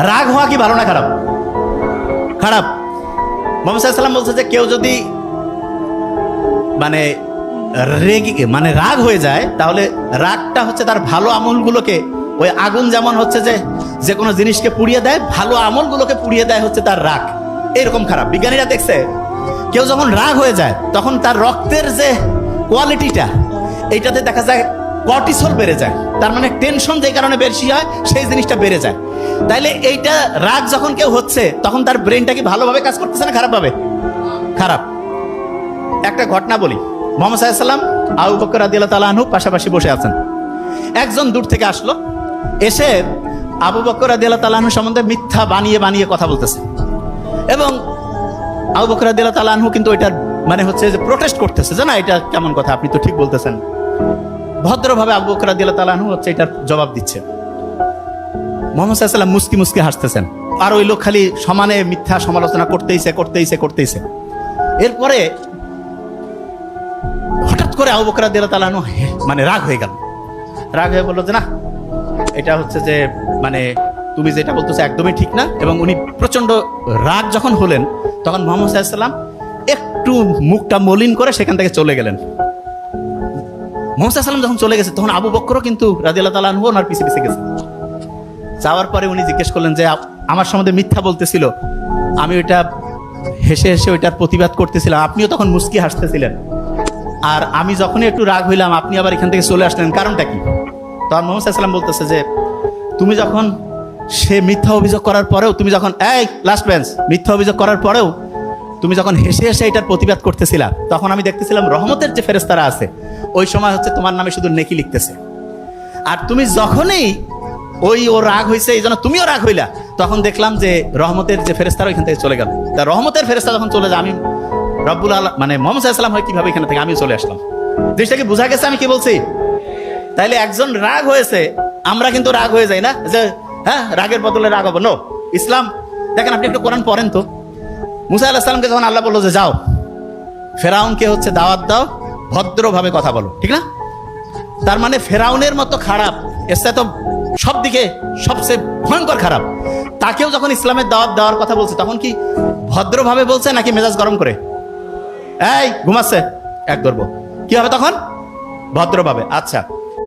রাগ হওয়া কি ভালো না খারাপ? খারাপ। মুহাম্মদ সাল্লাল্লাহু আলাইহি ওয়াসাল্লাম বলছে যে কেউ যদি মানে রাগ হয়ে যায়, তাহলে রাগটা হচ্ছে তার ভালো আমলগুলোকে, ওই আগুন যেমন হচ্ছে যে কোনো জিনিসকে পুড়িয়ে দেয়, ভালো আমলগুলোকে পুড়িয়ে দেয় হচ্ছে তার রাগ। এরকম খারাপ। বিজ্ঞানীরা দেখছে কেউ যখন রাগ হয়ে যায় তখন তার রক্তের যে কোয়ালিটিটা, এইটাতে দেখা যায় কর্টিসল বেড়ে যায়। তার মানে টেনশন যে কারণে বেশি হয় সেই জিনিসটা বেড়ে যায়। তাইলে এইটা রাগ যখন কেউ হচ্ছে তখন তার ব্রেনটা কি ভালোভাবে কাজ করতেছে না খারাপভাবে? খারাপ। একটা ঘটনা বলি। মুহাম্মদ সাল্লাল্লাহু আলাইহি ওয়াসাল্লাম আবু বকর রাদিয়াল্লাহু তাআলা আনহু পাশাপাশি বসে আছেন। একজন দূর থেকে আসলো, এসে আবু বকর রাদিয়াল্লাহু তাআলা আনহু সম্বন্ধে মিথ্যা বানিয়ে বানিয়ে কথা বলতেছে, এবং আবু বকর রাদিয়াল্লাহু তাআলা আনহু কিন্তু এটার মানে হচ্ছে যে প্রোটেস্ট করতেছে যে না, এটা কেমন কথা, আপনি তো ঠিক বলতেছেন। ভদ্রভাবে আবু বকর রাদিয়াল্লাহু তাআলা আনহু হচ্ছে এটার জবাব দিচ্ছে। মুহাম্মদ সাল্লাল্লাহু আলাইহি ওয়াসাল্লাম মুস্কি মুস্কি হাসতেছেন, আর ওই লোক খালি সমানে মিথ্যা সমালোচনা করতেইছে। এরপরে হঠাৎ করে আবু বকর রাদিয়াল্লাহু তাআলা আনহু মানে রাগ হয়ে গেল। রাগ হয়ে বলল যে না, এটা হচ্ছে যে মানে তুমি যেটা বলতেছো একদমই ঠিক না। এবং উনি প্রচন্ড রাগ যখন হলেন তখন মুহাম্মদ সাল্লাল্লাহু আলাইহি ওয়াসাল্লাম একটু মুখটা মলিন করে সেখান থেকে চলে গেলেন। মুহাম্মদ সাল্লাল্লাহু আলাইহি ওয়াসাল্লাম যখন চলে গেছে তখন আবু বকরও কিন্তু রাদিয়াল্লাহু তাআলা আনহু ওনার পিছে পিছে গেছে। যাওয়ার পরে উনি জিজ্ঞেস করলেন যে আমার সম্বন্ধে মিথ্যা বলতেছিল, আমি ওইটা হেসে হেসে ওইটার প্রতিবাদ করতেছিলাম, আপনিও তখন মুস্কি হাসতেছিলেন, আর আমি যখনই একটু রাগ হইলাম আপনি আবার এখান থেকে চলে আসলেন, কারণটা কি? তখন মুহাম্মদ সাল্লাল্লাহু আলাইহি ওয়াসাল্লাম বলতেছে যে তুমি যখন সে মিথ্যা অভিযোগ করার পরেও, তুমি যখন লাস্ট বেঞ্চ মিথ্যা অভিযোগ করার পরেও তুমি যখন হেসে হেসে এটার প্রতিবাদ করতেছিলা, তখন আমি দেখতেছিলাম রহমতের যে ফেরেশতারা আছে ওই সময় হচ্ছে তোমার নামে শুধু নেকি লিখতেছে। আর তুমি যখনই ও রাগ হয়েছে এই জন্য তুমিও রাগ হইলা, তখন দেখলাম যে রহমতের যে ফেরেশতারা ওইখান থেকে চলে গেল। তা রহমতের ফেরেশতা যখন চলে যায়, আমি রব্বুল আলামিন মানে মুহাম্মদ সাল্লাল্লাহু আলাইহি ওয়াসাল্লাম হয় কিভাবে এখান থেকে আমিও চলে আসলাম। জিনিসটা কি বোঝা গেছে আমি কি বলছি? তাইলে একজন রাগ হয়েছে, আমরা কিন্তু রাগ হয়ে যাই না যে হ্যাঁ রাগের বদলে রাগ হবো। নো, ইসলাম দেখেন, আপনি একটু কোরআন পড়েন তো। মুসা আলাইহিস সালামকে যখন আল্লাহ বললো যে যাও ফেরাউনকে হচ্ছে দাওয়াত দাও, ভদ্রভাবে কথা বলো, ঠিক না? তার মানে ফেরাউনের মতো খারাপ, এসে তো সব দিকে সবচেয়ে ভয়ঙ্কর খারাপ, তাকেও যখন ইসলামের দাওয়াত দেওয়ার কথা বলছে তখন কি ভদ্রভাবে বলছে নাকি মেজাজ গরম করে? ঘুমাচ্ছে এক ধরবো, কি হবে তখন? ভদ্রভাবে। আচ্ছা,